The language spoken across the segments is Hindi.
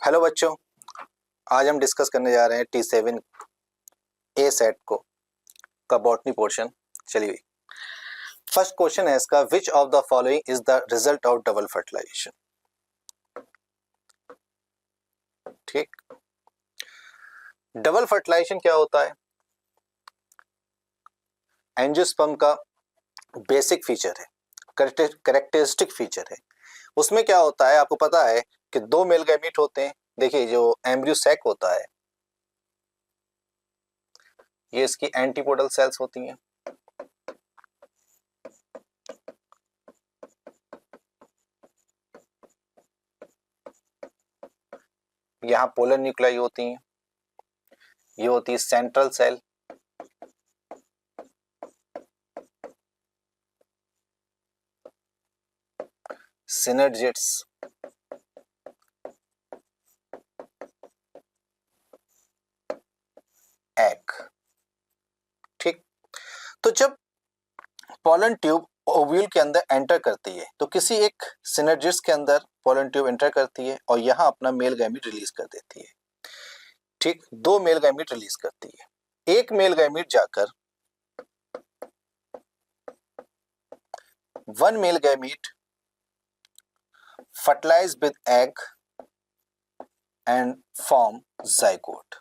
हेलो बच्चों, आज हम डिस्कस करने जा रहे हैं T7 ए सेट को का बॉटनी पोर्शन। चलिए, फर्स्ट क्वेश्चन है इसका, which of the following is the result of double fertilization. ठीक, डबल फर्टिलाइजेशन क्या होता है? एंजियोस्पर्म का बेसिक फीचर है, कैरेक्टरिस्टिक फीचर है। उसमें क्या होता है, आपको पता है कि दो मेल गैमीट होते हैं। देखिए, जो एम्ब्रियो सैक होता है, ये इसकी एंटीपोडल सेल्स होती हैं। यहाँ पोलर न्यूक्लियाई होती हैं। ये होती है सेंट्रल सेल, सिनर्जिड्स, एग। ठीक, तो जब पोलन ट्यूब ओव्यूल के अंदर एंटर करती है तो किसी एक सिनर्जिड्स के अंदर पोलन ट्यूब एंटर करती है और यहाँ अपना मेल गैमीट रिलीज कर देती है। ठीक, दो मेल गैमीट रिलीज करती है। एक मेल गैमीट जाकर one male gamete fertilize with egg and form zygote.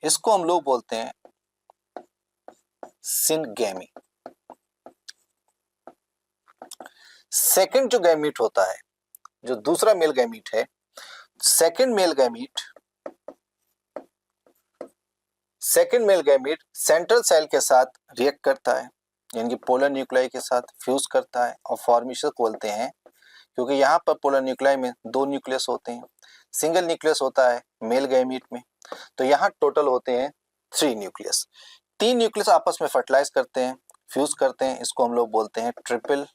इसको हम लोग बोलते हैं सिनगैमी। सेकंड जो गैमीट होता है, जो दूसरा मेल गैमीट है, second male gamete central cell के साथ रिएक्ट करता है, यानी कि पोलर न्यूक्लियाई के साथ फ्यूज करता है और फॉर्मेशन बोलते हैं, क्योंकि यहाँ पर पोलर न्यूक्लियाई में दो न्यूक्लियस होते हैं, सिंगल न्यूक्लियस होता है मेल गैमीट में। तो यहाँ टोटल होते हैं 3 न्यूक्लियस। 3 न्यूक्लियस आपस में फर्टिलाइज करते हैं, फ्यूज करते हैं। इसको हम लोग बोलते हैं ट्रिपल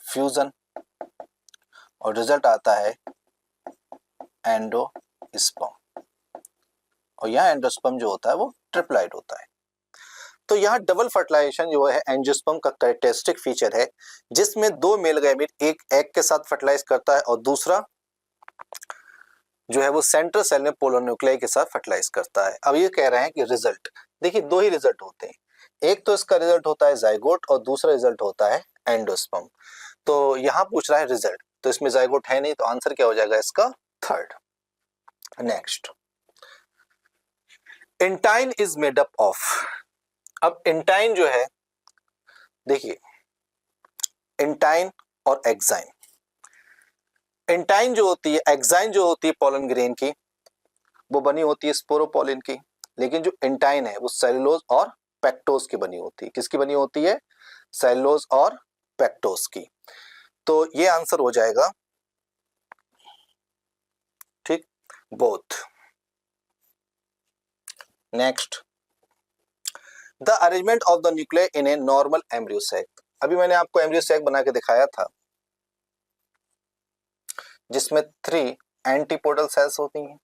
फ्यूजन और रिजल्ट आता है एंडोस्पर्म। और यहाँ एंडोस्पर्म जो होता है वो ट्रिप्लाइड होता है। तो यहाँ डबल फर्टिलाइजेशन जो है एंजियोस्पर्म का कैरेक्टरिस्टिक फीचर है, जिसमें दो मेल गैमीट एक एग के साथ फर्टिलाइज करता है और दूसरा जो है वो सेंट्रल सेल में पोलर न्यूक्लियाई के साथ फर्टिलाइज करता है। अब ये कह रहे हैं कि रिजल्ट, देखिए दो ही रिजल्ट होते हैं, एक तो इसका रिजल्ट होता है जाइगोट और दूसरा रिजल्ट होता है एंडोस्पर्म। तो यहाँ पूछ रहा है रिजल्ट, तो इसमें जाइगोट है नहीं, तो आंसर क्या हो जाएगा इसका? Third. Next, intine is made up of. अब इंटाइन जो है, देखिए इंटाइन और एक्साइन। इंटाइन जो होती है, एक्साइन जो होती है पोलन ग्रेन की, वो बनी होती है स्पोरोपोलिन की, लेकिन जो इंटाइन है वो सेलुलोज और पेक्टोज की बनी होती है। किसकी बनी होती है? सेलुलोज और पेक्टोज की। तो ये आंसर हो जाएगा, ठीक, both. Next, the arrangement of the nuclear in a normal embryo sac. अभी मैंने आपको एम्ब्रियो सैक बना के दिखाया था, जिसमें 3 एंटीपोडल सेल्स होती हैं।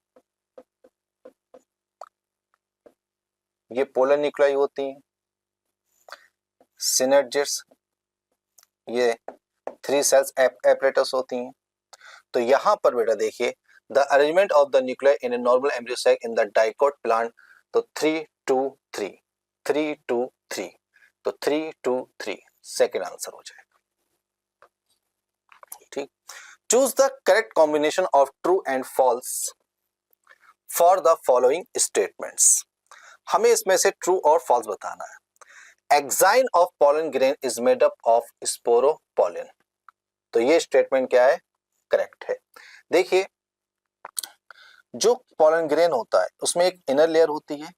ये पोलर न्यूक्लियाई होती हैं, सिनर्जिड्स, ये 3 सेल्स एपरेटस होती हैं। तो यहाँ पर बेटा देखिए, the arrangement of the nuclear in a normal embryo sac in the dicot plant, तो 3 2 3 3 2 3, तो 3 2 3 सेकेंड आंसर हो जाएगा। ठीक, choose the correct combination of true and false for the following statements. हमें इसमें से ट्रू और फॉल्स बताना है। Exine of pollen grain is made up of sporopollenin, तो ये स्टेटमेंट क्या है? करेक्ट है। देखिए, जो पोलन ग्रेन होता है उसमें एक इनर लेयर होती है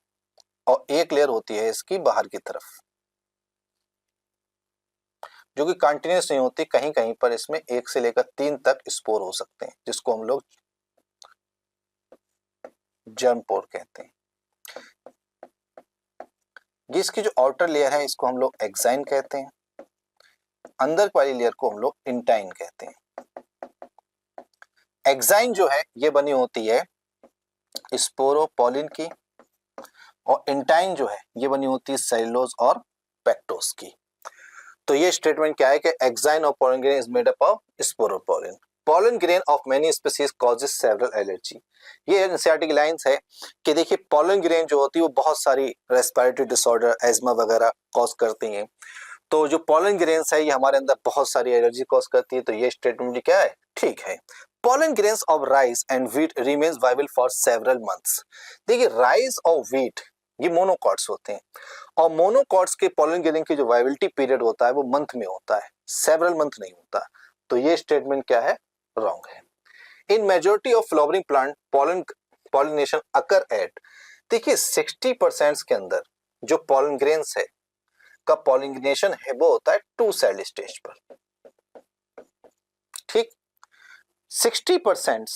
और एक लेयर होती है इसकी बाहर की तरफ, जो कि कंटिन्यूस नहीं होती। कहीं कहीं पर इसमें 1 से लेकर 3 तक स्पोर हो सकते हैं, जिसको हम लोग जर्म पोर कहते हैं। जिसकी जो आउटर लेयर है इसको हम लोग एक्साइन कहते हैं, अंदर वाली लेयर को हम लोग इंटाइन कहते हैं। एक्साइन जो है ये बनी होती है स्पोरोपोलिन की, और इंटाइन जो है ये बनी होती है सेलुलोज और पेक्टोज की। तो ये स्टेटमेंट क्या है कि exine of pollen grain is made up of sporopollenin. pollen grain of many species causes several allergy। ये एनसीईआरटी की लाइंस है कि देखिए pollen grain जो होती है वो बहुत सारी रेस्पिरेटरी डिसऑर्डर, एज्मा वगैरह कॉज करती हैं। तो जो pollen grains है ये हमारे अंदर बहुत सारी एलर्जी कॉज करती है। तो ये स्टेटमेंट क्या है, ठीक है। pollen grains of rice and wheat remains viable for several months। देखिए राइस और व्हीट ये मोनोकॉट्स होते हैं और मोनोकॉट्स के pollen grain की जो वाइबिलिटी पीरियड होता है वो मंथ में होता है, सेवरल मंथ नहीं होता। तो ये स्टेटमेंट क्या है, रॉन्ग है। In majority of flowering plant pollination occur at, देखिए 60% के अंदर जो pollen grains है का पॉलिनेशन है वो होता है 2 सेल स्टेज पर, ठीक। 60%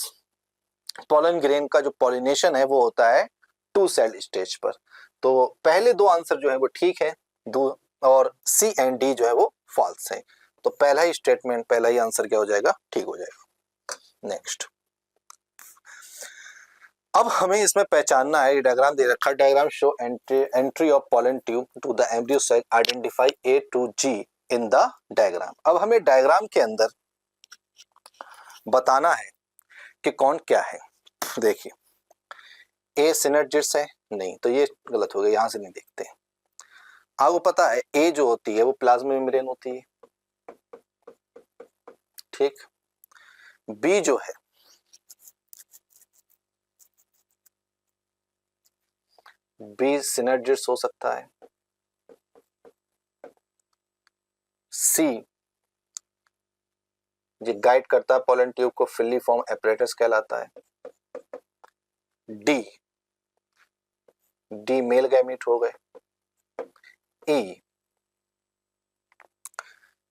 pollen grain का जो पॉलिनेशन है वो होता है 2 सेल स्टेज पर। तो पहले दो आंसर जो है वो ठीक है, दो और सी एंड डी जो है वो फॉल्स है। तो पहला ही स्टेटमेंट, पहला ही आंसर क्या हो जाएगा, ठीक हो जाएगा। नेक्स्ट, अब हमें इसमें पहचानना है, डायग्राम दे रखा है, diagram show entry of pollen tube to the embryo cell, identify A to G in the diagram. अब हमें डायग्राम के अंदर बताना है कि कौन क्या है। देखिए ए सिनर्जिस्ट है, नहीं तो ये गलत हो गया, यहां से नहीं देखते। आपको पता है ए जो होती है वो प्लाज्मा मेम्ब्रेन होती है, ठीक। बी जो है बी सिनर्जिस्ट हो सकता है। सी ये गाइड करता है pollen ट्यूब को, फिलिफॉर्म एपरेटस कहलाता है। डी मेल गैमीट हो गए।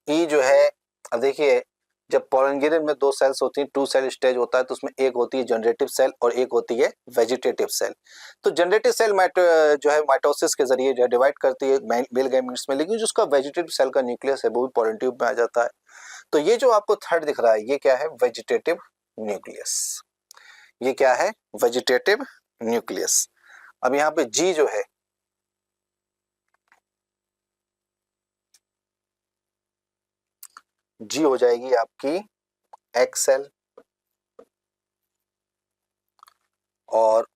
ई जो है, अब देखिए जब pollen grain में दो सेल्स होती हैं, 2 सेल स्टेज होता है, तो उसमें एक होती है जनरेटिव सेल और एक होती है वेजिटेटिव सेल। तो जनरेटिव सेल जो है माइटोसिस के जरिए जो डिवाइड करती है मेल गैमीट्स में, लेकिन जो उसका वेजिटेटिव सेल का न्यूक्लियस है वो भी pollen ट्यूब में आ जाता है। तो ये जो आपको थर्ड दिख रहा है ये क्या है, वेजिटेटिव न्यूक्लियस। ये क्या है, वेजिटेटिव न्यूक्लियस। अब यहाँ पे जी जो है, जी हो जाएगी आपकी एक्स सेल और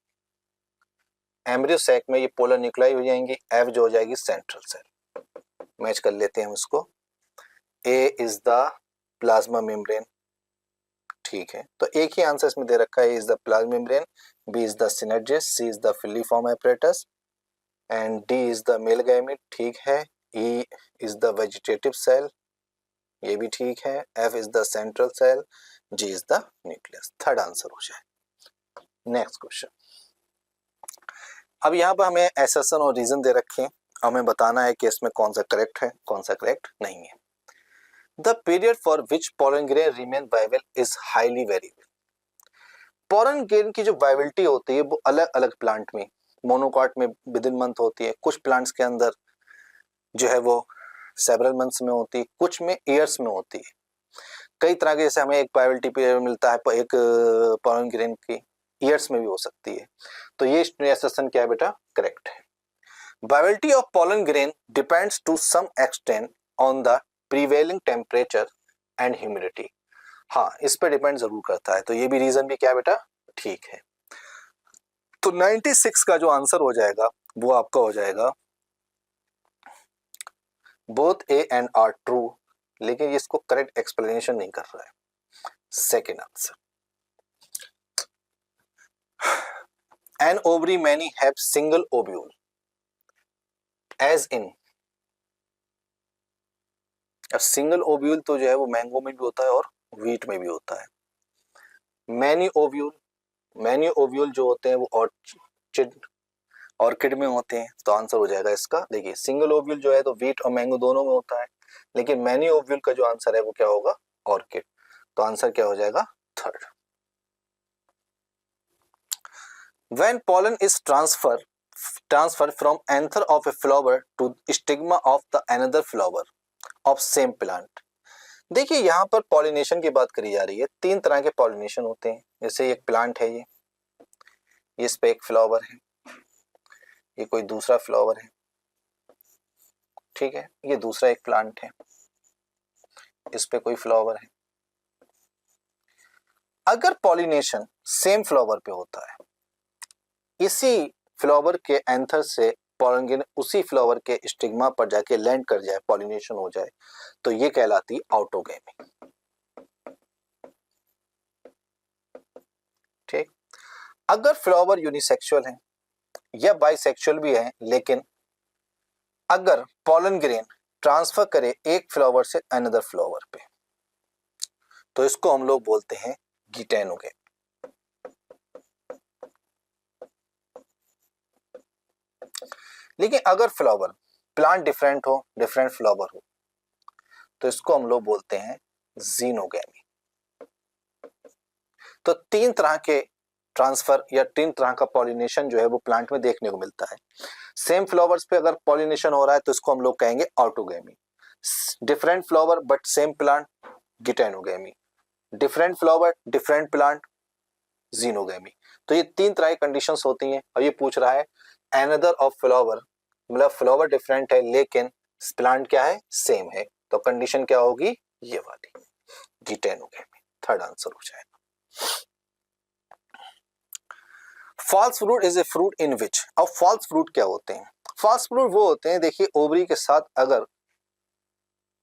एम्ब्रियो सैक में ये पोलर न्यूक्लाई हो जाएंगी। एफ जो हो जाएगी सेंट्रल सेल। मैच कर लेते हैं हम इसको। ए इज द प्लाज्मा मेम्ब्रेन, ठीक है। तो एक ही आंसर इसमें दे रखा है, is the plasma membrane, B is the synergist, C is the filiform apparatus and D is the male gamete, ठीक है। E is the vegetative cell, ये भी ठीक है। F is the central cell, G is the nucleus. Third answer हो जाए। नेक्स्ट क्वेश्चन, अब यहाँ पर हमें एसेसन और रीजन दे रखे हैं, हमें बताना है कि इसमें कौन सा करेक्ट है कौन सा करेक्ट नहीं है। The period for which pollen grain remain viable is highly variable। pollen grain की जो वाइबिलिटी होती है वो अलग अलग प्लांट में, मोनोकॉट में विद इन मंथ होती है, कुछ प्लांट्स के अंदर जो है वो सेवरल मंथ्स में होती है, कुछ में ईयर्स में होती है। कई तरह के, जैसे हमें एक वाइबिलिटी पीरियड मिलता है एक pollen grain की ईयर्स में भी हो सकती है। तो ये एसेसन क्या है बेटा, करेक्ट है। Viability of pollen grain depends to some extent on the prevailing temperature and humidity। हाँ, इस पे डिपेंड जरूर करता है। तो ये भी रीजन भी क्या बेटा, ठीक है। तो 96 का जो आंसर हो जाएगा वो आपका हो जाएगा both A and R true, लेकिन इसको करेक्ट एक्सप्लेनेशन नहीं कर रहा है। Second answer, an ovary many have single ovule as in. अब सिंगल ओव्यूल तो जो है वो मैंगो में भी होता है और व्हीट में भी होता है। मैनी ओव्यूल जो होते हैं वो ऑर्किड में होते हैं। तो आंसर हो जाएगा इसका, देखिए सिंगल ओव्यूल जो है तो व्हीट और मैंगो दोनों में होता है, लेकिन मैनी ओव्यूल का जो आंसर है वो क्या होगा, ऑर्किड। तो आंसर क्या हो जाएगा, third. When pollen is transferred from anther of a flower to stigma of the another flower of same plant। देखिए यहाँ पर पॉलिनेशन की बात करी जा रही है। 3 तरह के पॉलिनेशन होते हैं। जैसे एक प्लांट है, ये इस पे एक फ्लावर है, ये कोई दूसरा फ्लावर है, ठीक है। ये दूसरा एक प्लांट है, इस पे कोई फ्लावर है। अगर पॉलिनेशन सेम फ्लावर पे होता है, इसी फ्लावर के एंथर से पॉलिन उसी फ्लावर के स्टिग्मा पर जाके लैंड कर जाए, पॉलिनेशन हो जाए, तो ये कहलाती ऑटोगैमी। ठीक। अगर फ्लावर यूनिसेक्सुअल है या बाइसेक्सुअल भी है, लेकिन अगर पॉलन ग्रेन ट्रांसफर करे एक फ्लावर से अनदर फ्लावर पे, तो इसको हम लोग बोलते हैं गिटेनोगैमी। लेकिन अगर फ्लावर प्लांट डिफरेंट हो, डिफरेंट फ्लावर हो, तो इसको हम लोग बोलते हैं जीनोगैमी। तो तीन तरह के ट्रांसफर या तीन तरह का पॉलिनेशन जो है वो प्लांट में देखने को मिलता है। सेम फ्लावर्स पे अगर पॉलिनेशन हो रहा है तो इसको हम लोग कहेंगे autogamy. Different flower but same plant, geitonogamy. Different flower different plant, xenogamy. तो ये तीन तरह की कंडीशंस होती हैं। और ये पूछ रहा है अनदर ऑफ फ्लावर, मतलब फ्लावर डिफरेंट है लेकिन प्लांट क्या है, सेम है, तो कंडीशन क्या होगी, ये वाली, गिटेनोगैमी। थर्ड आंसर हो जाएगा। False fruit is a fruit in which. अब फॉल्स फ्रूट क्या होते हैं? फॉल्स फ्रूट वो होते हैं, देखिए ओवरी के साथ अगर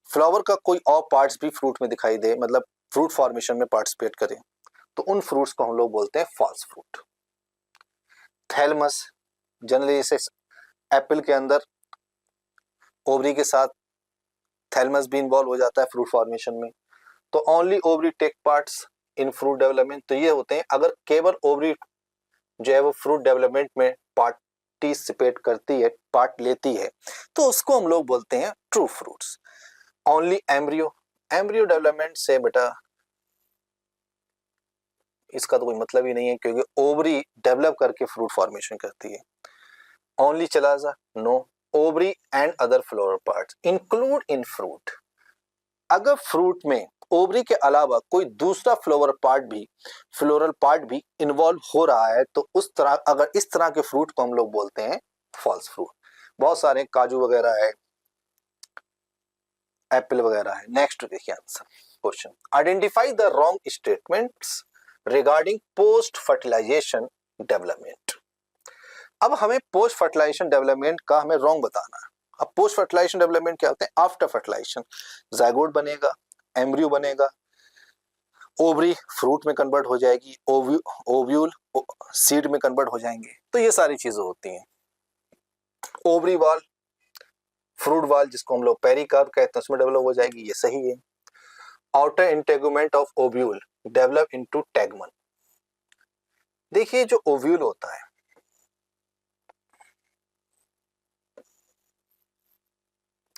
फ्लावर का कोई और पार्ट्स भी फ्रूट में दिखाई दे, मतलब फ्रूट फॉर्मेशन में पार्टिसिपेट करें, तो उन फ्रूट्स को हम लोग बोलते हैं फॉल्स फ्रूट। थैलमस, जनरली जैसे एप्पल के अंदर ओवरी के साथ थैलमस भी इन्वॉल्व हो जाता है फ्रूट फॉर्मेशन में, तो only ovary take parts in fruit development. तो ये होते हैं, अगर केवल ओवरी जो है वो फ्रूट डेवलपमेंट में पार्टिसिपेट करती है, पार्ट लेती है, तो उसको हम लोग बोलते हैं true fruits. Only embryo, embryo development से बेटा इसका तो कोई मतलब ही नहीं है, क्योंकि ओवरी डेवलप करके फ्रूट फॉर्मेशन करती है। Only chalaza, no. Ovary and other floral parts include in fruit. अगर फ्रूट में ओवरी के अलावा कोई दूसरा फ्लोरल पार्ट भी इन्वॉल्व हो रहा है, तो उस तरह, अगर इस तरह के फ्रूट को हम लोग बोलते हैं फॉल्स फ्रूट। बहुत सारे काजू वगैरह है, एप्पल वगैरह है। नेक्स्ट देखिए answer question, identify the wrong statements regarding post fertilization development. अब हमें पोस्ट फर्टिलाइजेशन डेवलपमेंट का हमें रॉन्ग बताना है। अब पोस्ट फर्टिलाइजेशन डेवलपमेंट क्या होते हैं? आफ्टर फर्टिलाइजेशन जाइगोट बनेगा, एम्ब्रियो बनेगा, ओवरी फ्रूट में कन्वर्ट हो जाएगी, ओव्यूल सीड में कन्वर्ट हो जाएंगे। तो ये सारी चीजें होती हैं। ओवरी वॉल, फ्रूट वॉल जिसको हम लोग पेरिकार्प कहते हैं, उसमें डेवलप हो जाएगी, ये सही है। Outer integument of ovule develop into tegmen. देखिए जो ओव्यूल होता है,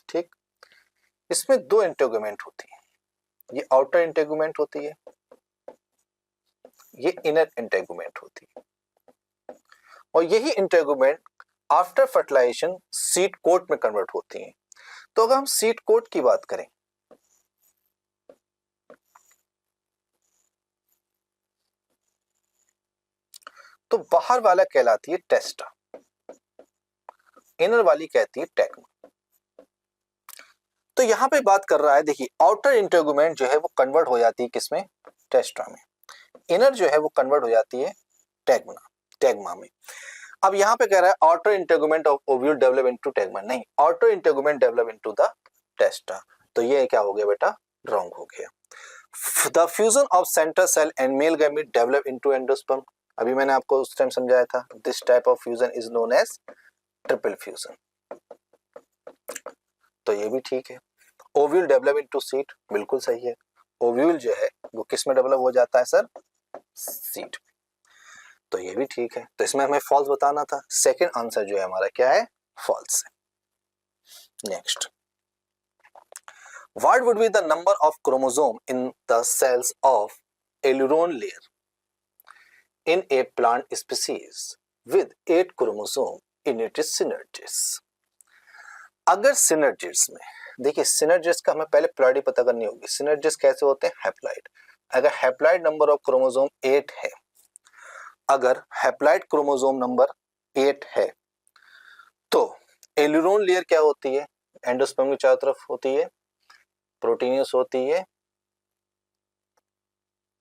ठीक, इसमें दो इंटेगुमेंट होती है, ये आउटर इंटेगुमेंट होती है, ये इनर इंटेगुमेंट होती है। और यही integument after fertilization seed coat में कन्वर्ट होती हैं। तो अगर हम सीड कोट की बात करें, तो बाहर वाला कहलाती है टेस्टा, इनर वाली कहती है टैगमा। तो यहां पे बात कर रहा है, देखिए आउटर इंटेगुमेंट जो है वो कन्वर्ट हो जाती है किसमें? टेस्टा में। इनर जो है वो कन्वर्ट हो जाती है टैगमा में। अब यहाँ पे कह रहा है outer integument of ovule develop into tegmen, नहीं, outer integument develop into the testa. तो ये क्या हो गया बेटा? रॉन्ग हो गया। The fusion of central cell and male gamete develop into endosperm, अभी मैंने आपको उस टाइम समझाया था, this type of fusion is known as triple fusion. तो ये भी ठीक है। ओव्यूल डेवलप इनटू सीड, बिल्कुल सही है। ओव्यूल जो है वो किस में डेवलप हो जाता है सर? सीड। तो ये भी ठीक है। तो इसमें हमें फॉल्स बताना था। सेकंड आंसर जो है हमारा क्या है? फॉल्स है। Next, what would be the number of chromosome in the cells of aileron layer in a plant species with 8 chromosome in its synergids? अगर सिनर्जिड्स में, देखिए सिनर्जिड्स का हमें पहले प्लॉइडी पता करनी होगी। सिनर्जिड्स कैसे होते हैं? हैप्लॉइड। अगर हैप्लॉइड नंबर ऑफ क्रोमोसोम 8 है, अगर हैप्लॉइड क्रोमोसोम नंबर 8 है, तो एलुरोन लेयर क्या होती है? एंडोस्पर्म के चारों तरफ होती है, प्रोटीनियस होती है,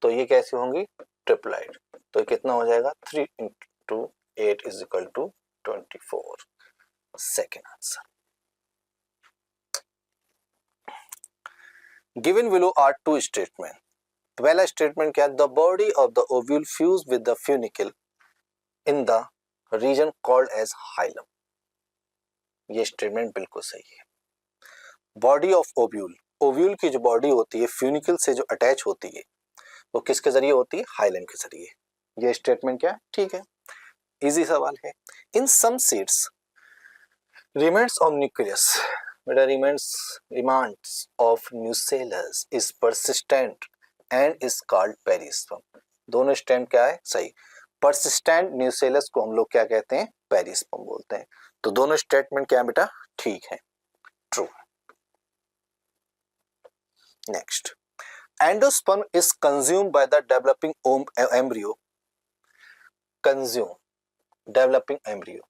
तो ये कैसी होंगी, ट्रिप्लाइड। तो कितना हो जाएगा, 3 into 8 is equal to 24। Second answer. Given below are two statement. पहला स्टेटमेंट क्या है, the body of the ovule fuse with the funicle in the region called as hilum. ये स्टेटमेंट बिल्कुल सही है। बॉडी ऑफ ओव्यूल, ओव्यूल की जो बॉडी होती है फ्यूनिकल से जो अटैच होती है वो किसके जरिए होती है, हाइलम के जरिए। ये स्टेटमेंट क्या, ठीक है, इजी सवाल है। In some seeds remains of nucleus, बेटा remnants of nucellus is persistent and is called perisperm. दोनों स्टैंड क्या है, सही। परसिस्टेंट न्यूसेलस को हम लोग क्या कहते हैं, पेरिस्पर्म बोलते हैं। तो दोनों स्टेटमेंट क्या है बेटा, ठीक है, true. Next, endosperm is consumed by the developing embryo. Consume, developing embryo.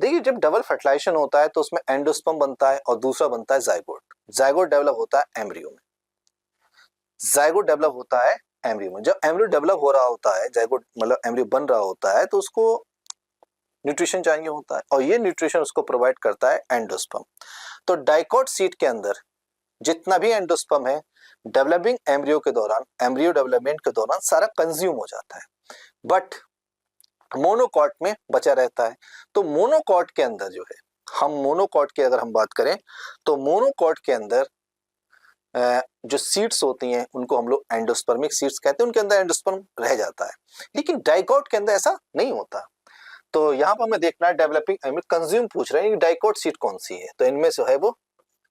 देखिए जब डबल फर्टिलाइजेशन होता है तो उसमें एंडोस्पर्म बनता है और दूसरा बनता है जाइगोट। जाइगोट डेवलप होता है एम्ब्रियो में, जाइगोट डेवलप होता है एम्ब्रियो में। जब एम्ब्रियो डेवलप हो रहा होता है, जाइगोट मतलब एम्ब्रियो बन रहा होता है, तो उसको न्यूट्रिशन चाहिए होता है और ये न्यूट्रिशन उसको प्रोवाइड करता है एंडोस्पर्म। तो डाइकोट सीट के अंदर जितना भी एंडोस्पर्म है डेवलपिंग एम्ब्रियो के दौरान, एम्ब्रियो डेवलपमेंट के दौरान सारा कंज्यूम हो जाता है, बट मोनोकॉट में बचा रहता है। तो मोनोकॉट के अंदर जो है, हम मोनोकॉट की अगर हम बात करें तो मोनोकॉट के अंदर जो सीड्स होती हैं उनको हम लोग एंडोस्पर्मिक सीड्स कहते हैं, उनके अंदर एंडोस्पर्म रह जाता है। लेकिन डाइकोट के अंदर ऐसा नहीं होता। तो यहाँ पर हमें देखना है डेवलपिंग कंज्यूम पूछ रहे हैं कि डाइकोट सीड कौन सी है, तो इनमें से है वो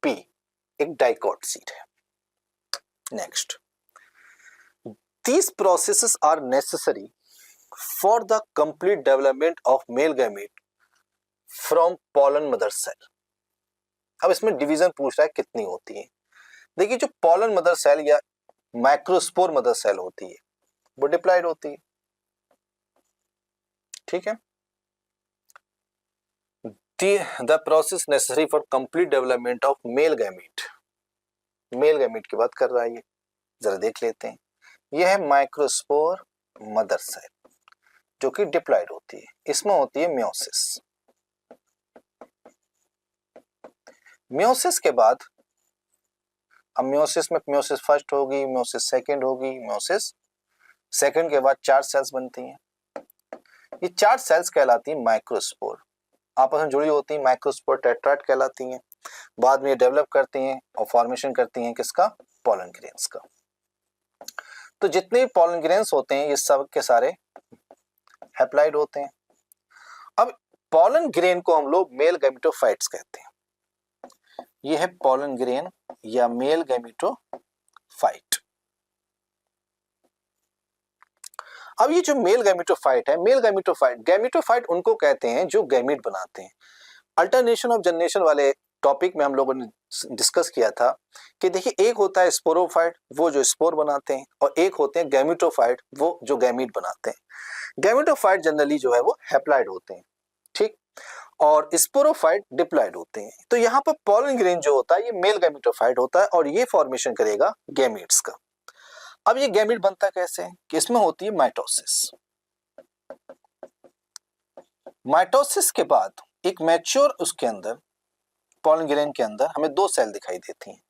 पी, एक डाइकोट सीड है। Next, these processes are necessary for the complete development of male gamete from pollen mother cell। अब इसमें डिवीजन पूछ रहा है कितनी होती है। देखिए जो pollen mother cell या माइक्रोस्पोर मदर सेल होती है वो डिप्लॉयड होती है, ठीक है। The process necessary for complete development of male gamete, male gamete की बात कर रहा है ये, जरा देख लेते हैं। यह है माइक्रोस्पोर मदर सेल जो कि डिप्लॉयड होती है, इसमें होती है मियोसिस। मियोसिस के बाद, अब मियोसिस में मियोसिस फर्स्ट होगी, मियोसिस सेकंड होगी, मियोसिस सेकंड के बाद 4 सेल्स बनती हैं। ये 4 सेल्स कहलाती हैं माइक्रोस्पोर, आपस में जुड़ी होती हैं, माइक्रोस्पोर टेट्राड कहलाती हैं। बाद में ये डेवलप करती हैं और फॉर्मेशन करती हैं किसका, पॉलन ग्रेन्स का। तो जितने भी पॉलन ग्रेन्स होते हैं ये सब के सारे हैप्लॉइड होते हैं। अब पॉलन ग्रेन को हम लोग मेल गैमेटोफाइट्स कहते हैं। ये है पॉलन ग्रेन या मेल गैमेटोफाइट। अब ये जो मेल गैमेटोफाइट है, मेल गैमेटोफाइट उनको कहते हैं जो गैमीट बनाते हैं। अल्टरनेशन ऑफ जनरेशन वाले टॉपिक में हम लोगों ने डिस्कस किया था कि देखिए एक होता है स्पोरोफाइट, वो जो स्पोर बनाते हैं, और एक होते हैं गैमेटोफाइट, वो जो गैमीट बनाते हैं। गैमेटोफाइट जनरली जो है वो हैप्लॉइड होते हैं, ठीक, और स्पोरोफाइट डिप्लॉयड होते हैं। तो यहाँ पर पॉलन ग्रेन जो होता है ये मेल गैमेटोफाइट होता है और ये फॉर्मेशन करेगा गैमीट्स का। अब ये गैमीट बनता कैसे है कि इसमें होती है माइटोसिस। माइटोसिस के बाद एक मैच्योर उसके अंदर पॉलन ग्रेन के अंदर हमें 2 सेल दिखाई देती हैं।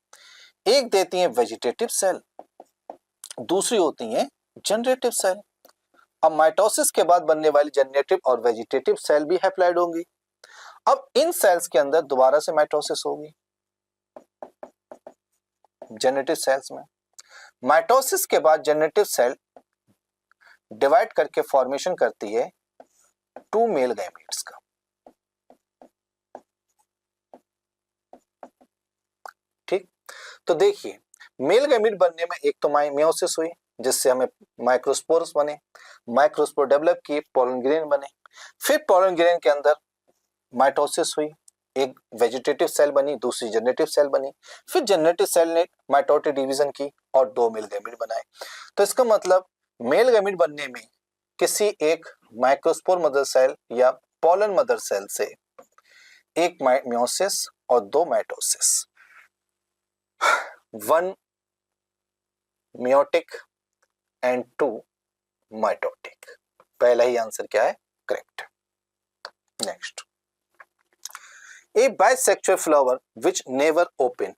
एक देती है वेजिटेटिव सेल, दूसरी होती है जनरेटिव सेल। अब माइटोसिस के बाद बनने वाली जनरेटिव और वेजिटेटिव सेल भी हैप्लॉइड होंगी। अब इन सेल्स के अंदर दोबारा से माइटोसिस होगी जनरेटिव सेल्स में। माइटोसिस के बाद जनरेटिव सेल डिवाइड करके फॉर्मेशन करती है 2 मेल गैमीट्स का। ठीक, तो देखिए मेल गैमीट बनने में एक तो मियोसिस हुई जिससे हमें माइक्रोस्पोर्स बने, माइक्रोस्पोर डेवलप किए, पॉलन ग्रेन बने, फिर पॉलन ग्रेन के अंदर माइटोसिस हुई, एक वेजिटेटिव सेल बनी, दूसरी जनरेटिव सेल बनी, फिर जनरेटिव सेल ने माइटोटिक डिवीजन की और 2 मेल गैमीट बनाए। तो इसका मतलब मेल गैमीट बनने में किसी एक माइक्रोस्पोर मदर सेल या पॉलन मदर सेल से एक मियोसिस और 2 माइटोसिस, 1 मियोटिक एंड 2 माइटोटिक। पहला ही आंसर क्या है? Correct. Next, A bisexual flower which never open.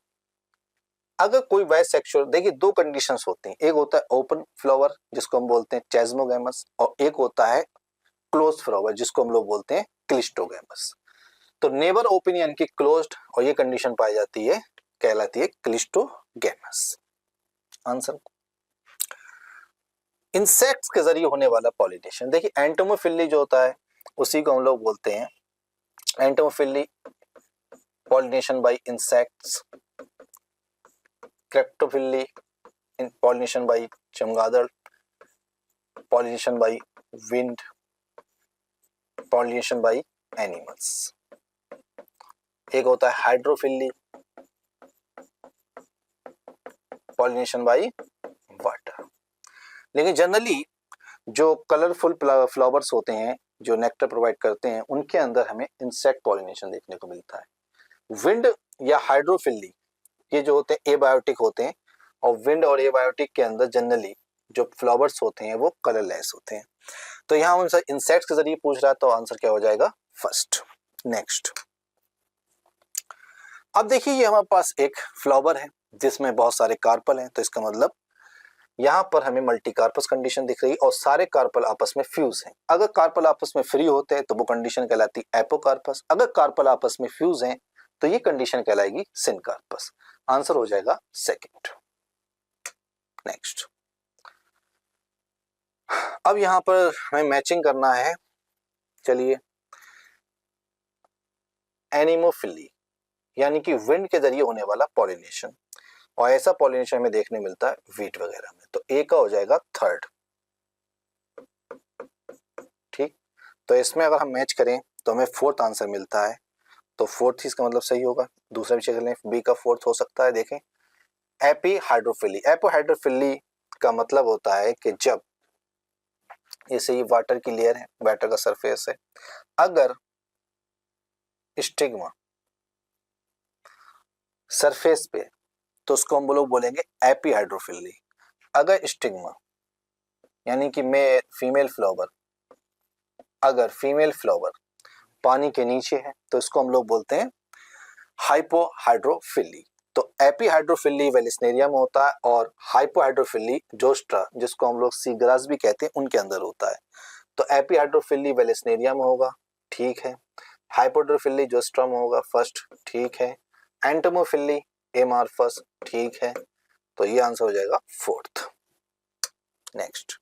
अगर कोई बाइसेक्सुअल, देखिए दो कंडीशंस होती हैं, एक होता है ओपन फ्लावर जिसको हम बोलते हैं चेस्मोगैमस, और एक होता है क्लोज फ्लावर जिसको हम लोग बोलते हैं क्लिस्टोगैमस। तो नेवर ओपन यानी कि क्लोज्ड, और ये कंडीशन पाई जाती है, कहलाती है क्लिस्टोगैमस। आंसर इंसेक्ट्स के जरिए होने वाला पॉलिनेशन। देखिए एंटोमोफिली जो होता है उसी को हम लोग बोलते हैं entomophily, pollination by insects, chiropterophily pollination by चमगादड़, pollination by wind, pollination by animals. एक होता है हाइड्रोफिली, पॉलिनेशन बाय वाटर। लेकिन जनरली जो कलरफुल फ्लावर्स होते हैं जो नेक्टर प्रोवाइड करते हैं उनके अंदर हमें इंसेक्ट पॉलिनेशन देखने को मिलता है। विंड या हाइड्रोफिली ये जो होते हैं एबायोटिक होते हैं, और विंड और एबायोटिक के अंदर जनरली जो फ्लावर्स होते हैं वो कलरलेस होते हैं। तो यहाँ उनसे इंसेक्ट्स के जरिए पूछ रहा है तो आंसर क्या हो जाएगा? फर्स्ट। नेक्स्ट, अब देखिए ये हमारे पास एक फ्लावर है जिसमें बहुत सारे कार्पल हैं, तो इसका मतलब यहाँ पर हमें मल्टी कार्पस कंडीशन दिख रही है और सारे कार्पल आपस में फ्यूज हैं। अगर कार्पल आपस में फ्री होते हैं तो वो कंडीशन कहलाती है एपोकार्पस, अगर कार्पल आपस में फ्यूज हैं तो ये कंडीशन कहलाएगी सिनकार्पस। आंसर हो जाएगा सेकंड। नेक्स्ट, अब यहाँ पर हमें मैचिंग करना है। चलिए, एनिमोफिली यानी कि विंड के जरिए होने वाला पॉलिनेशन, और ऐसा पॉलिनेशन में देखने मिलता है वीट वगैरह में, तो ए का हो जाएगा थर्ड। ठीक, तो इसमें अगर हम मैच करें तो हमें फोर्थ आंसर मिलता है, तो फोर्थ इसका मतलब सही होगा। दूसरा भी चेक लें, बी का फोर्थ हो सकता है। देखें एपीहाइड्रोफिली, एपोहाइड्रोफिली का मतलब होता है कि जब जैसे ये वाटर की लेयर है, वाटर का सरफेस है, अगर स्टिग्मा सरफेस पे तो उसको हम लोग बोलेंगे एपीहाइड्रोफिली। अगर स्टिग्मा यानी कि मैं फीमेल फ्लावर, अगर फीमेल फ्लावर पानी के नीचे है तो इसको हम लोग बोलते हैं हाइपोहाइड्रोफिली। तो एपीहाइड्रोफिली वेलिस्नेरिया में होता है और हाइपोहाइड्रोफिली जोस्ट्रा जिसको हम लोग सीग्रास भी कहते हैं उनके अंदर होता है। तो एपीहाइड्रोफिली वेलिस्नेरिया में होगा, ठीक है। हाइपोहाइड्रोफिली जोस्ट्रा में होगा फर्स्ट, ठीक है। एंटोमोफिली एमार्फस, ठीक है। तो ये आंसर हो जाएगा fourth. Next,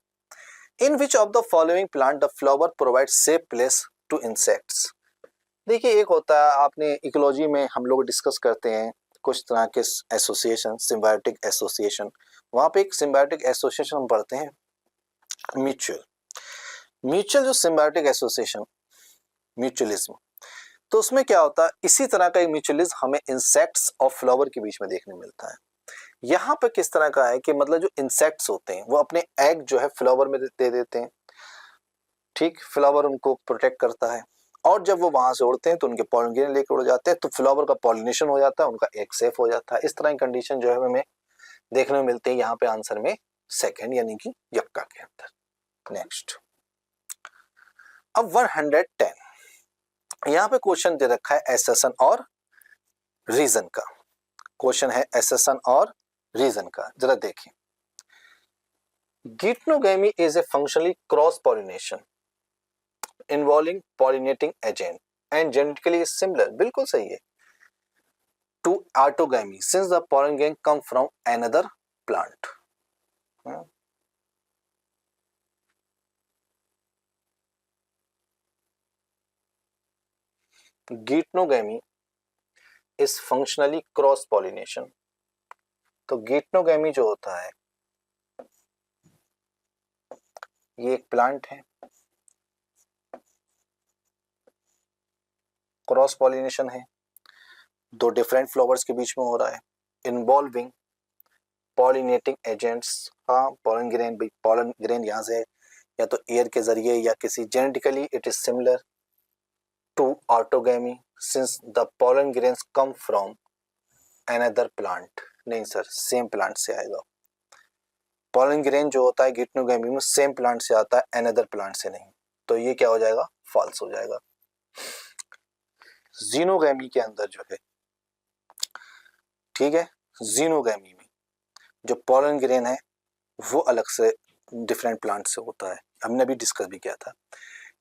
in which of the following plant the flower provide safe place to insects. देखिए एक होता है, आपने इकोलॉजी में हम लोग डिस्कस करते हैं कुछ तरह के एसोसिएशन, सिम्बायोटिक एसोसिएशन। वहां पे एक सिम्बायोटिक एसोसिएशन हम पढ़ते हैं म्यूचुअल, म्यूचुअल जो सिम्बायोटिक एसोसिएशन म्यूचुअलिज्म, तो उसमें क्या होता है, इसी तरह का एक म्यूचुअलिज्म हमें इंसेक्ट्स और फ्लावर के बीच में देखने मिलता है। यहाँ पे किस तरह का है कि मतलब जो इंसेक्ट्स होते हैं वो अपने एग जो है फ्लावर में दे देते हैं, ठीक, फ्लावर उनको प्रोटेक्ट करता है, और जब वो वहां से उड़ते हैं तो उनके पॉलन ग्रेन लेकर उड़ जाते हैं, तो फ्लावर का पॉलिनेशन हो जाता है, उनका एग सेफ हो जाता है। इस तरह की कंडीशन जो है हमें देखने में मिलती है यहाँ पे आंसर में सेकंड यानी कि यक्का के अंदर। नेक्स्ट, अब 110, यहाँ पे क्वेश्चन दे रखा है एसेसन और रीजन का। क्वेश्चन है एसेसन और रीजन का, जरा देखें। Geitonogamy is a functionally cross pollination involving pollinating agent and genetically similar, बिल्कुल सही है, to autogamy since the pollen grain come from another plant. Geitonogamy is functionally cross pollination. तो गिटनोगेमी जो होता है ये एक प्लांट है, क्रॉस पॉलिनेशन है, दो डिफरेंट फ्लावर्स के बीच में हो रहा है, इन्वॉल्विंग पॉलिनेटिंग एजेंट्स। हाँ, पॉलन ग्रेन, भाई पॉलन ग्रेन यहाँ से या तो एयर के जरिए या किसी genetically it is similar to autogamy since the pollen grains come from another plant. नहीं सर, सेम प्लांट से आएगा। पॉलन ग्रेन जो होता है गिटनोगैमी में सेम प्लांट से आता है, अनदर प्लांट से नहीं, तो ये क्या हो जाएगा, फॉल्स हो जाएगा। जीनोगैमी के अंदर जो है, ठीक है, जीनोगैमी में जो पॉलन ग्रेन है वो अलग से डिफरेंट प्लांट से होता है, हमने अभी डिस्कस भी किया था।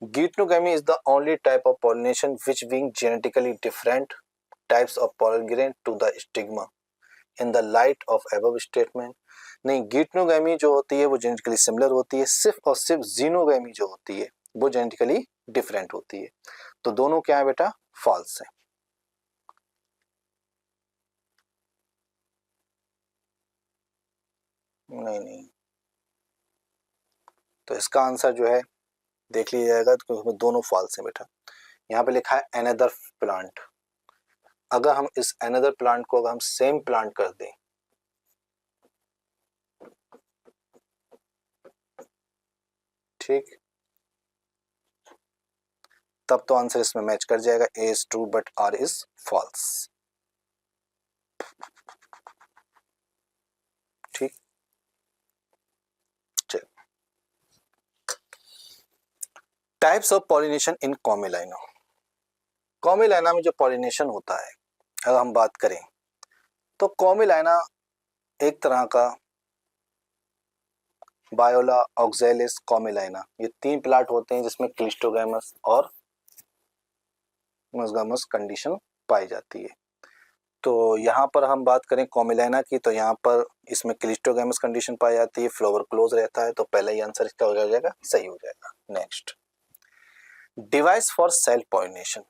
Geitonogamy is the only type of pollination which being genetically different types of pollen grain to the stigma in the light of above statement। नहीं, geitonogamy जो होती है वो जेनेटिकली सिमिलर होती है, सिर्फ और सिर्फ जीनोगैमी जो होती है वो जेनेटिकली डिफरेंट होती है। तो दोनों क्या है बेटा, फॉल्स है। नहीं, तो इसका आंसर जो है देख लिया जाएगा, तो दोनों फॉल्स है बेटा। यहाँ पे लिखा है अनदर प्लांट, अगर हम इस अनदर प्लांट को अगर हम सेम प्लांट कर दें, ठीक, तब तो आंसर इसमें मैच कर जाएगा, A is true but R is false. ठीक, चलो, types of pollination in Commelina. Commelina में जो पॉलिनेशन होता है अगर हम बात करें तो कॉमेलाइना एक तरह का बायोला, ऑक्सैलिस, कॉमेलाइना, ये तीन प्लांट होते हैं जिसमें क्लिस्टोगैमस और मोनोगैमस कंडीशन पाई जाती है। तो यहाँ पर हम बात करें कॉमेलाइना की, तो यहाँ पर इसमें क्लिस्टोगैमस कंडीशन पाई जाती है, फ्लावर क्लोज रहता है, तो पहला ही आंसर इसका हो जाएगा, सही हो जाएगा। Next, device for self pollination.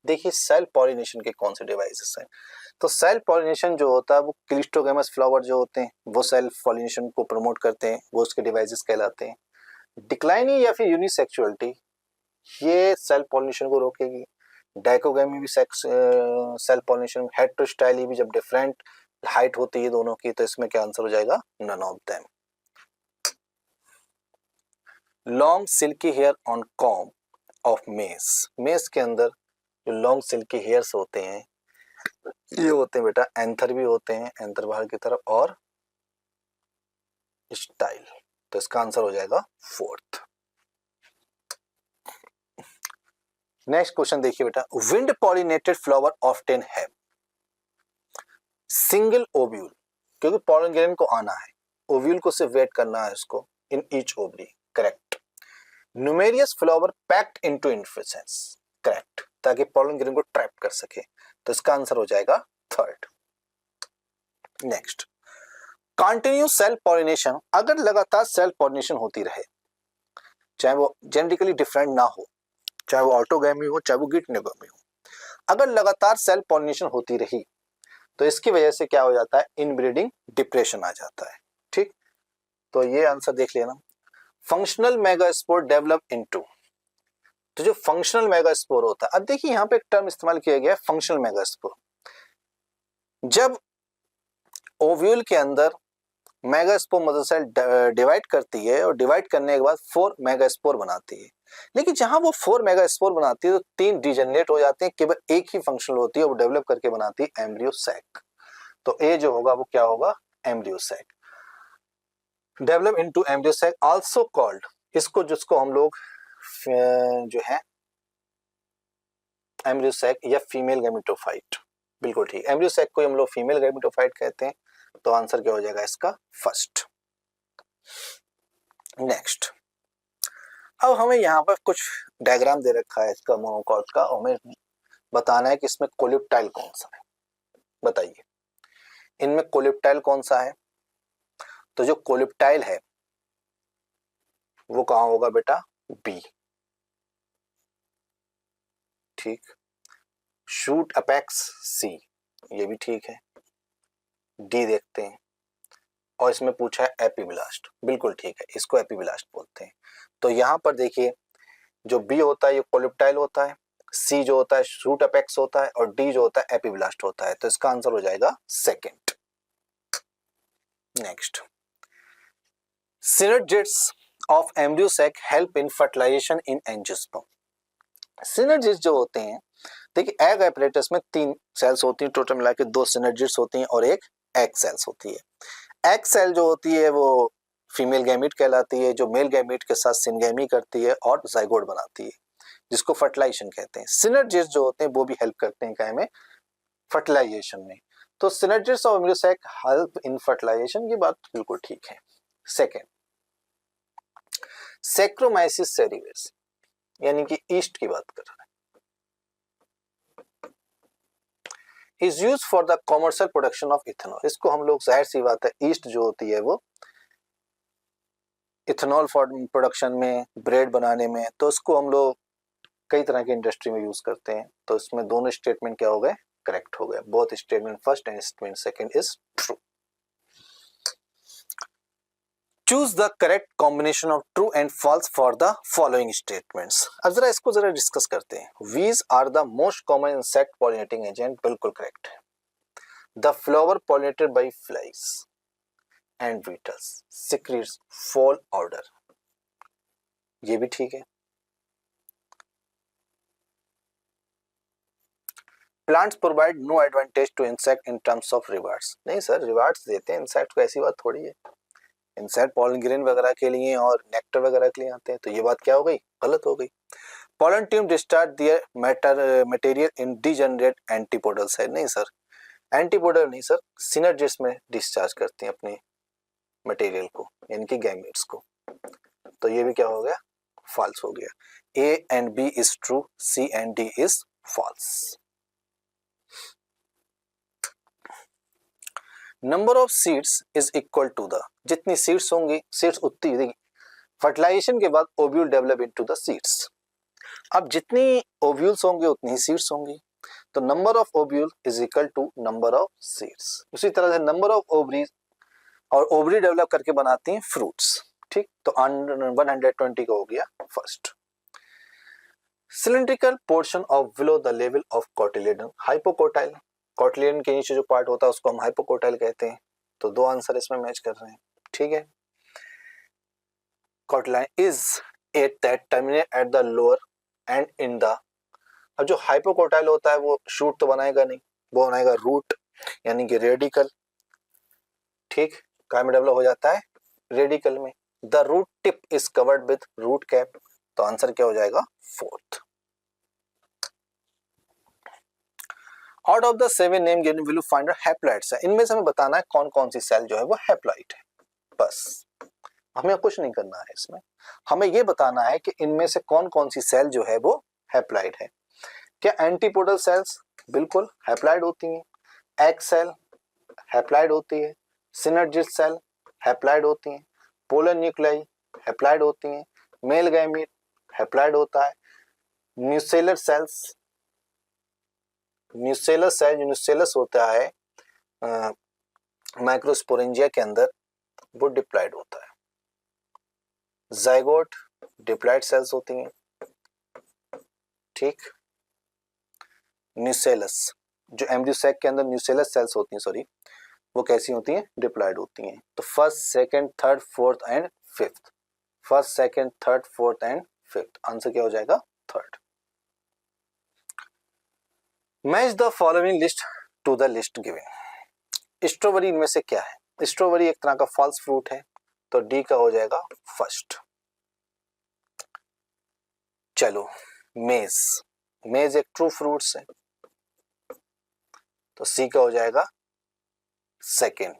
देखिए सेल्फ पॉलिनेशन के कौन से डिवाइसेस हैं, तो सेल्फ पॉलिनेशन जो होता है वो क्लिस्टोगैमस फ्लावर जो होते हैं वो सेल्फ पॉलिनेशन को प्रमोट करते हैं, वो उसके डिवाइसेस कहलाते हैं। डिक्लाइनिंग या फिर यूनिसेक्सुअलिटी ये सेल्फ पॉलिनेशन को रोकेगी। डाइकोगैमी भी सेल्फ पॉलिनेशन, हेटेरोस्टाइली भी जब डिफरेंट हाइट होती है दोनों की, तो इसमें क्या आंसर हो जाएगा, none of them. Long silky hair on cob of maize, maize के अंदर जो लॉन्ग सिल्की हेयर्स होते हैं ये होते हैं बेटा एंथर भी होते हैं, एंथर बाहर की तरफ, और स्टाइल, तो इसका आंसर हो जाएगा फोर्थ। नेक्स्ट क्वेश्चन देखिए बेटा, wind pollinated flower often have single ovule, क्योंकि पॉलन ग्रेन को आना है, ओव्यूल को सिर्फ वेट करना है उसको, in each ovary, correct. Numerous flower packed into inflorescence, correct, ताकि पॉलन ग्रेन को ट्रैप कर सके, तो इसका आंसर हो जाएगा third. Next, continue self pollination, अगर लगातार सेल्फ पॉलिनेशन होती रहे, चाहे वो जेनेटिकली डिफरेंट ना हो, चाहे वो ऑटोगैमी हो चाहे वो गिटनोगैमी हो, अगर लगातार सेल्फ पॉलिनेशन होती रही तो इसकी वजह से क्या हो जाता है, इनब्रीडिंग डिप्रेशन आ जाता है। ठीक, तो ये आंसर देख लेना। फंक्शनल मेगास्पोर डेवलप इनटू, तो जो फंक्शनल मेगास्पोर होता है, अब देखिए यहाँ पे एक टर्म इस्तेमाल किया गया है फंक्शनल मेगास्पोर। जब ओव्यूल के अंदर मेगास्पोर मदर सेल डिवाइड करती है और डिवाइड करने के बाद 4 मेगास्पोर बनाती है, लेकिन जहां वो 4 मेगास्पोर बनाती है तो 3 डिजेनरेट हो जाते हैं, केवल एक ही फंक्शनल होती है, वो डेवलप करके बनाती है एम्ब्रियो सैक। तो ए जो होगा वो क्या होगा, embryo sac. Develop into embryo sac also called, इसको जिसको हम लोग जो है एम्ब्रियो सैक या फीमेल गैमेटोफाइट, बिल्कुल ठीक, एम्ब्रियो सैक को हम लोग फीमेल गैमेटोफाइट कहते हैं, तो आंसर क्या हो जाएगा इसका, फर्स्ट। नेक्स्ट, अब हमें यहाँ पर कुछ डायग्राम दे रखा है इसका मोनोकॉट का, हमें बताना है कि इसमें कोलिप्टाइल कौन सा है, बताइए इनमें कोलिप्टाइल कौन सा है। तो जो कोलिप्टाइल है वो कहाँ होगा बेटा, बी, ठीक। शूट अपेक्स सी, ये भी ठीक है। डी देखते हैं, और इसमें पूछा है एपीब्लास्ट, बिल्कुल ठीक है, इसको एपीब्लास्ट बोलते हैं। तो यहाँ पर देखिए जो बी होता है ये कोलिप्टाइल होता है, सी जो होता है शूट अपेक्स होता है, और डी जो होता है एपीब्लास्ट होता है, तो इसका आंसर हो जाएगा second. Next, synergids of embryo sac help in fertilization in angiosperm. Synergids जो होते हैं, देखिए एग एपरेटस में 3 सेल्स होती हैं, टोटल मिला के 2 सिनर्जिड्स होती हैं और एक एग सेल्स होती है। एग सेल जो होती है वो फीमेल गैमीट कहलाती है, जो मेल गैमीट के साथ सिनगैमी करती है और जाइगोट बनाती है, जिसको फर्टिलाइजेशन कहते हैं। सिनर्जिस्ट जो होते हैं वो भी हेल्प करते हैं क्या में, फर्टिलाइजेशन में। तो सिनर्जिस्ट और amino acid help in fertilization, की बात बिल्कुल ठीक है। सेकेंड, सैक्रोमाइसिस सेरिवेस यानी कि ईस्ट की बात कर रहा है, is use for the commercial production of ethanol. इसको हम लोग, जाहिर सी बात है, ईस्ट जो होती है वो इथेनॉल प्रोडक्शन में, ब्रेड बनाने में, तो उसको हम लोग कई तरह की इंडस्ट्री में यूज करते हैं। तो इसमें दोनों स्टेटमेंट क्या हो गए, करेक्ट हो गए। Both statement first and statement second is true. Choose the correct combination of true and false for the following statements. अब जरा इसको जरा डिस्कस करते हैं। Bees are the most common insect pollinating agent, बिल्कुल करेक्ट है। The flower pollinated by flies and beetles secretes fall odour, ये भी ठीक है। Plants provide no advantage to insect in terms of rewards, नहीं सर, रिवार्ड्स देते हैं इंसेक्ट को, ऐसी बात थोड़ी है। इंसेक्ट पॉलन ग्रेन वगैरह के लिए और नेक्टर वगैरह के लिए आते हैं, तो ये बात क्या हो गई, गलत हो गई। Pollen tube discharge their material in degenerate antipodal cell, नहीं सर, एंटीपोडल नहीं सर, सिनर्जिस्ट में डिस्चार्ज करते हैं अपने मटेरियल को, यानी कि गैमेट्स को। तो ये भी क्या हो गया, फॉल्स हो गया। A and B is true, C and D is false. Number of seeds is equal to the, जितनी सीड्स होंगी, सीड्स उतनी, देखिए फर्टिलाइजेशन के बाद ovule develop into the seeds. अब जितनी ओव्यूल्स होंगे उतनी ही सीड्स होंगी, तो number of ovule is equal to number of seeds. उसी तरह से नंबर ऑफ ओवरीज, और ओवरी डेवलप करके बनाती हैं फ्रूट्स, ठीक। तो 120 का हो गया first. Cylindrical portion of below the level of cotyledon, hypocotyl, cotyledon के नीचे जो पार्ट होता है उसको हम हाइपोकोटाइल कहते हैं। तो दो आंसर इसमें मैच कर रहे हैं, ठीक है। Cotyledon is at that terminate at the lower end in the, अब जो हाइपोकोटाइल होता है वो शूट तो बनाएगा नहीं, वो बनाएगा रूट, यानी कि रेडिकल, ठीक। काय में डेवलप हो जाता है, रेडिकल में। The root tip is covered with root cap, तो आंसर क्या हो जाएगा, fourth. Out of the 7 name given will you find haploid cell, इनमें से हमें बताना है कौन कौन सी सेल जो है वो हैप्लॉइड है, बस हमें कुछ नहीं करना है इसमें। हमें ये बताना है कि इनमें से कौन कौन सी सेल जो है वो हैप्लॉइड है। क्या एंटीपोडल सेल्स, बिल्कुल हैप्लॉइड होती हैं। एग सेल हैप्लॉइड होती है। सिनर्जिस्ट सेल हैप्लॉइड होती हैं। पोलर न्यूक्लियाई हैप्लॉइड होती हैं। मेल गैमीट हैप्लॉइड होता है। Nucellar cells, nucellar cell, nucellus होता है माइक्रोस्पोरेंजिया के अंदर, वो डिप्लॉइड होता है। जाइगोट डिप्लॉइड सेल्स होती हैं, ठीक। न्यूसेलस, जो एम्ब्रियोसैक के अंदर न्यूसेलस सेल्स होती हैं, सॉरी, वो कैसी होती हैं, डिप्लॉइड होती हैं। तो first, second, third, fourth and fifth, first, second, third, fourth and fifth, answer क्या हो जाएगा, third. Match the following list to the list given. Strawberry इनमें से क्या है, स्ट्रॉबेरी एक तरह का फॉल्स फ्रूट है, तो डी का हो जाएगा फर्स्ट। चलो मेज, मेज एक ट्रू फ्रूट्स है, तो सी का हो जाएगा सेकेंड।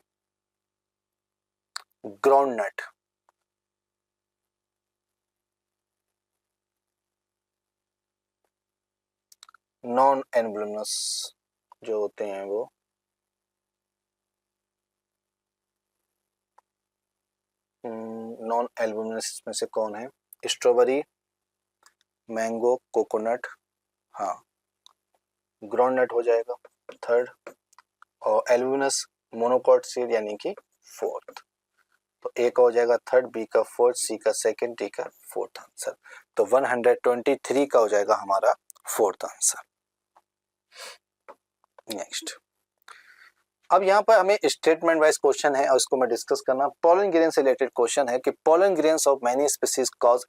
ग्राउंडनट, नॉन एल्बुमिनस जो होते हैं वो, नॉन एल्बुमिनस में से कौन है, स्ट्रॉबेरी, मैंगो, कोकोनट, हाँ ग्राउंडनट हो जाएगा थर्ड, और एल्बुमिनस मोनोकॉट सीड यानी कि फोर्थ। तो ए का हो जाएगा थर्ड, बी का फोर्थ, सी का सेकंड, डी का फोर्थ आंसर। तो 123 का हो जाएगा हमारा फोर्थ आंसर। नेक्स्ट, अब यहाँ पर हमें स्टेटमेंट वाइज क्वेश्चन है और इसको मैं डिस्कस करना। पोलन ग्रेन से रिलेटेड क्वेश्चन है कि pollen grains of many species cause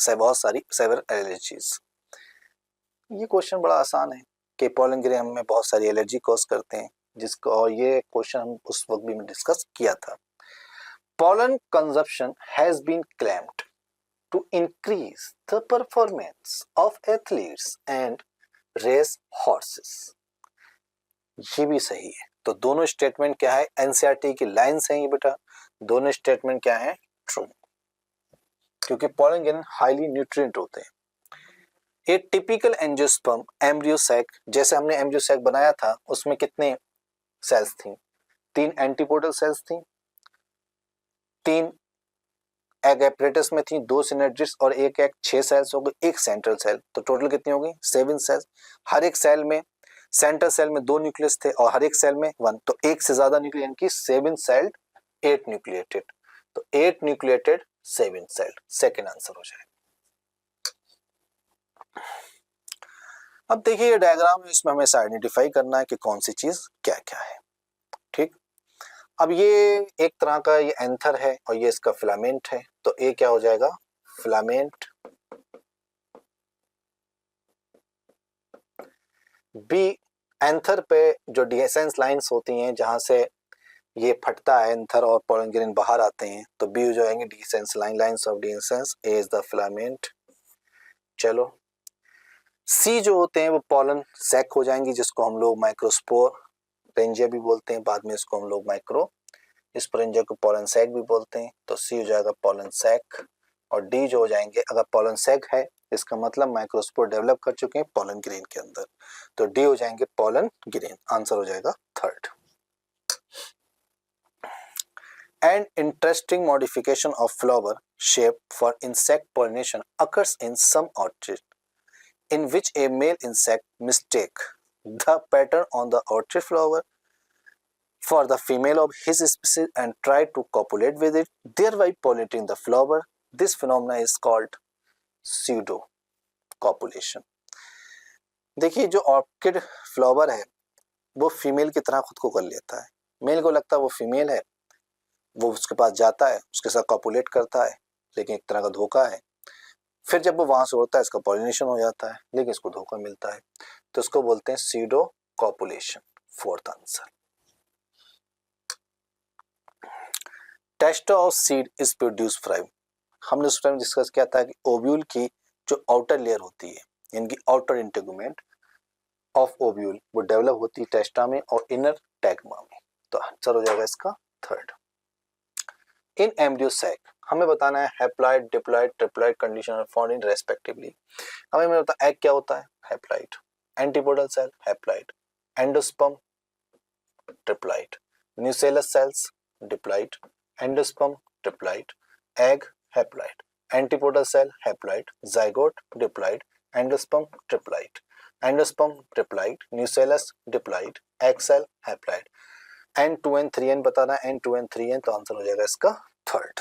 बहुत सारी सेवर एलर्जीज। ये क्वेश्चन बड़ा आसान है कि पोलन ग्रेन हमें बहुत सारी एलर्जी कॉज करते हैं, जिसको, और ये क्वेश्चन हम उस वक्त भी डिस्कस किया था। pollen consumption has been claimed to increase the performance of athletes and race horses. ये भी सही है। तो दोनों स्टेटमेंट क्या है, एनसीईआरटी की लाइंस हैं ये बेटा, दोनों स्टेटमेंट क्या है, ट्रू, क्योंकि पोलन ग्रेन हाईली न्यूट्रिएंट होते हैं। A typical angiosperm embryo sac, जैसे हमने एम्ब्रियो सैक बनाया था उसमें कितने सेल्स थी, 3 एंटीपोडल सेल्स थी, 3 एग एपरेटस में थी, 2 सिनेर्जिस्ट और एक 6 सेल्स हो गए, एक सेंट्रल सेल, तो टोटल कितनी हो गई 7 सेल्स। हर एक सेल में, सेंट्रल सेल में 2 न्यूक्लियस थे और हर एक सेल में 1, तो एक से ज्यादा न्यूक्लियस, यानी कि 7 सेल्ड 8 न्यूक्लिएटेड, तो 8 न्यूक्लिएटेड 7 सेल्ड, सेकंड आंसर हो जाएगा। अब देखिए ये डायग्राम है, इसमें हमें आइडेंटिफाई करना है कि कौन सी चीज क्या क्या है। ठीक, अब ये एक तरह का ये एंथर है और ये इसका फिलामेंट है, तो ए क्या हो जाएगा, फिलामेंट, बी एंथर पे जो डीएसेंस लाइंस होती हैं जहां से ये फटता है एंथर और पोलन ग्रेन बाहर आते हैं, तो बी हो जाएंगे dehiscence lines of dehiscence, A is the filament. चलो सी जो होते हैं वो पोलन सैक हो जाएंगी, जिसको हम लोग माइक्रोस्पोर रेंजिया भी बोलते हैं, बाद में इसको हम लोग माइक्रो स्पोरेंजिया को पोलन सैक भी बोलते हैं, तो सी हो जाएगा पोलन सैक। और डी जो हो जाएंगे, अगर पोलन सैक है इसका मतलब माइक्रोस्पोर डेवलप कर चुके हैं पोलन ग्रेन के अंदर, तो डी हो जाएंगे पोलन ग्रेन, आंसर हो जाएगा third. An interesting modification of flower shape for insect pollination occurs in some orchid, in which a male insect mistake the pattern on the orchid flower for the female of his species and try to copulate with it, thereby pollinating the flower. This phenomena is called pseudo copulation. देखिए जो ऑर्किड फ्लावर है वो फीमेल की तरह खुद को कर लेता है, मेल को लगता है वो फीमेल है, वो उसके पास जाता है, उसके साथ कॉपुलेट करता है, लेकिन एक तरह का धोखा है। फिर जब वो वहां से उड़ता है इसका पॉलिनेशन हो जाता है, लेकिन इसको धोखा मिलता है, तो इसको बोलते हैं pseudo copulation, fourth answer. Testa of seed is produce from, हमने उस टाइम डिस्कस किया था कि ओव्यूल की जो आउटर लेयर होती है, इनकी आउटर इंटेगुमेंट ऑफ ओव्यूल वो डेवलप होती है टेस्टा में और इनर टैगमा में, तो आंसर हो जाएगा इसका थर्ड। इन एम्ब्रियो सैक हमें बताना है haploid, diploid, triploid condition are found in respectively. हमें बताया एग क्या होता है, haploid, antipodal cell haploid, endosperm triploid, nucellus cells diploid, endosperm triploid, egg haploid, antipodal cell haploid, zygote diploid, endosperm triploid, endosperm triploid, nucellus diploid, egg cell haploid, N2 and 3N बताना है, N2 and 3N, तो आंसर हो जाएगा इसका third.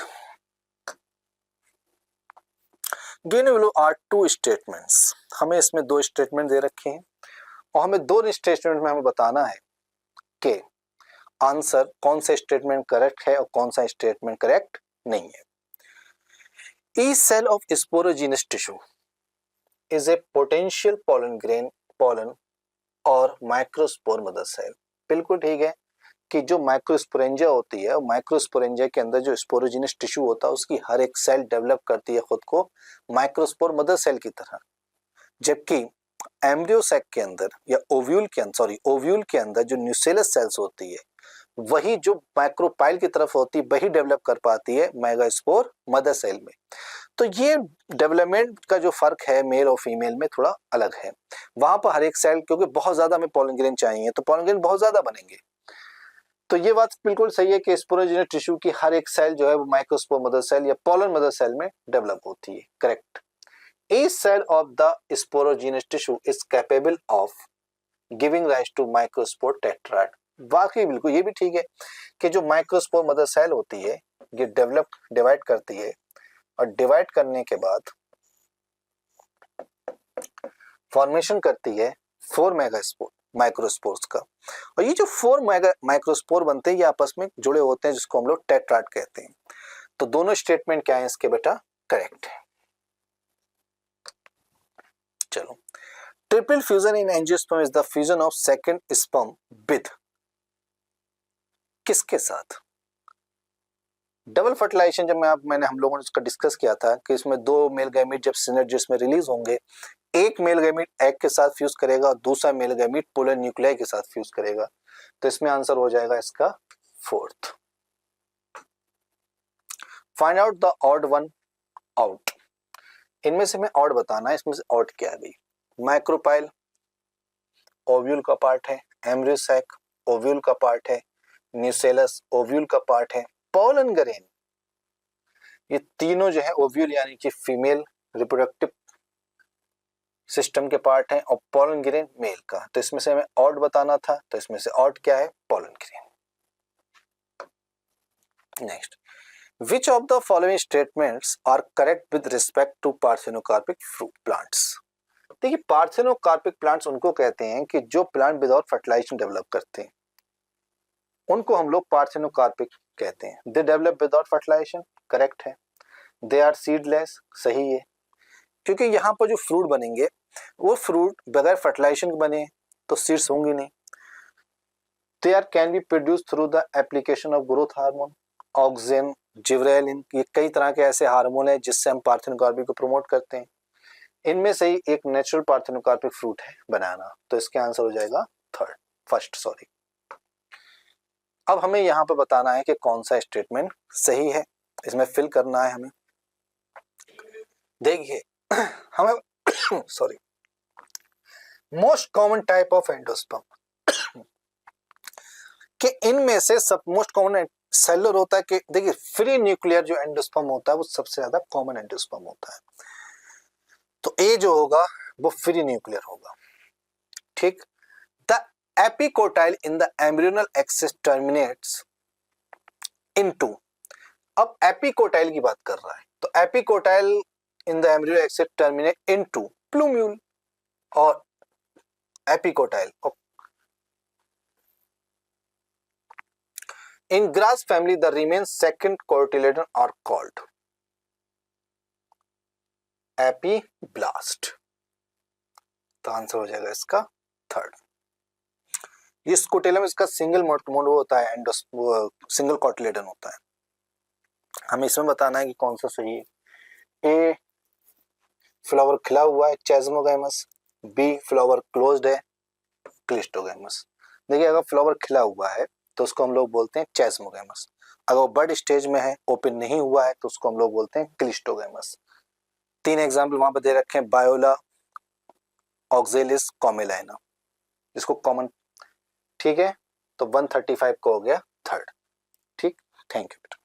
Given below are 2 statements, हमें इसमें 2 स्टेटमेंट दे रखे हैं और हमें 2 स्टेटमेंट में हमें बताना है कि आंसर कौन सा स्टेटमेंट करेक्ट है और कौन सा स्टेटमेंट करेक्ट नहीं है। Each cell of sporogenous tissue is a potential pollen grain pollen और माइक्रोस्पोर मदर सेल, बिल्कुल ठीक है कि जो माइक्रोस्पोरेंजिया होती है, माइक्रोस्पोरेंजिया के अंदर जो स्पोरोजीनस टिश्यू होता है उसकी हर एक सेल डेवलप करती है खुद को माइक्रोस्पोर मदर सेल की तरह, जबकि एम्ब्रियो सैक के अंदर या ओव्यूल के अंदर, ओव्यूल के अंदर जो न्यूसेलस सेल्स होती है वही जो माइक्रोपाइल की तरफ होती है वही डेवलप कर पाती है मेगास्पोर मदर सेल में। तो ये डेवलपमेंट का जो फर्क है मेल और फीमेल में थोड़ा अलग है। वहां पर हर एक सेल, क्योंकि बहुत ज्यादा हमें पोलन ग्रेन चाहिए तो पोलन ग्रेन बहुत ज्यादा बनेंगे, तो ये बात बिल्कुल सही है कि स्पोरोजीनस टिश्यू की हर एक सेल जो है वो माइक्रोस्पोर मदर सेल या पोलन मदर सेल में डेवलप होती है, correct. Each cell of the sporogenous tissue is capable of giving rise to microspore tetrad, वाकई बिल्कुल ये भी ठीक है कि जो माइक्रोस्पोर मदर सेल होती है ये डेवलप डिवाइड करती है और डिवाइड करने के बाद फॉर्मेशन करती है 4 मेगास्पोर माइक्रोस्पोर्स का, और ये जो 4 माइक्रोस्पोर बनते हैं ये आपस में जुड़े होते हैं जिसको हम लोग टेट्राड कहते हैं। तो दोनों स्टेटमेंट क्या है इसके बेटा, करेक्ट है। चलो, triple fusion in angiosperm is the fusion of second sperm with, किसके साथ, डबल फर्टिलाइजेशन जब मैंने हम लोगों ने उसका डिस्कस किया था कि इसमें दो मेल गैमीट जब सिनर्जिस में रिलीज होंगे, एक मेल गैमीट एग के साथ फ्यूज करेगा और दूसरा मेल गैमीट पोलर न्यूक्लियाई के साथ फ्यूज करेगा, तो इसमें आंसर हो जाएगा इसका fourth. Find out the odd one out. इनमें से हमें ऑड बताना है, इसमें से ऑड क्या है भाई? माइक्रोपाइल ओव्यूल का पार्ट है, एम्ब्रियो सैक ओव्यूल का पार्ट है, न्यूसेलस ओव्यूल का पार्ट है, पोलन ग्रेन ये तीनों जो है ओव्यूल यानी कि फीमेल रिप्रोडक्टिव सिस्टम के पार्ट हैं और पोलन ग्रेन मेल का। तो इसमें से हमें ऑड बताना था, तो इसमें से ऑड क्या है? Pollen grain. Next, which of the following statements are correct with respect to parthenocarpic fruit plants? देखिए पार्थेनोकार्पिक प्लांट्स उनको कहते हैं कि जो प्लांट विदाउट फर्टिलाइजेशन डेवलप करते हैं, उनको हम लोग पार्थेनोकार्पिक कहते हैं। They develop without fertilisation, correct है। दे आर सीडलेस, सही है, क्योंकि यहाँ पर जो फ्रूट बनेंगे वो फ्रूट बगैर फर्टिलाइजेशन के बने तो सीड्स होंगी नहीं। They are can be produce through the application of growth hormone, auxin, gibberellin, ये कई तरह के ऐसे हार्मोन है जिससे हम पार्थेनोकार्पिक को प्रमोट करते हैं। इनमें से ही एक नेचुरल पार्थेनोकार्पिक फ्रूट है बनाना, तो इसका आंसर हो जाएगा फर्स्ट। अब हमें यहाँ पे बताना है कि कौन सा स्टेटमेंट सही है, इसमें फिल करना है हमें। देखिए हमें sorry, most common type of endosperm कि इनमें से सब मोस्ट कॉमन सेलुलर होता है कि देखिए फ्री न्यूक्लियर जो एंडोस्पर्म होता है वो सबसे ज्यादा कॉमन एंडोस्पर्म होता है, तो ए जो होगा वो फ्री न्यूक्लियर होगा, ठीक। The epicotyl in the embryonal axis terminates into, अब एपिकोटाइल की बात कर रहा है, तो epicotyl in the embryo axis terminate into plumule और epicotyl in grass family the remains second cotyledon are called epiblast, तो आंसर हो जाएगा इसका थर्ड। ये स्कोटेलम इसका सिंगल मोड होता है, सिंगल कोटिलेडन होता है। हमें इसमें बताना है कि कौन सा सही है। ए फ्लावर खिला हुआ है चेस्मोगैमस, बी फ्लावर क्लोज्ड है क्लिस्टोगैमस। देखिए अगर फ्लावर खिला हुआ है तो उसको हम लोग बोलते हैं चेस्मोगैमस, अगर वो बड स्टेज में है ओपन नहीं हुआ है तो उसको हम लोग बोलते हैं क्लिस्टोगैमस। 3 एग्जाम्पल वहां पर दे रखे हैं, बायोला, ऑक्जेलिस, कॉमेलाइना, इसको कॉमन, ठीक है। तो 135 को हो गया थर्ड, ठीक। थैंक यू बेटा।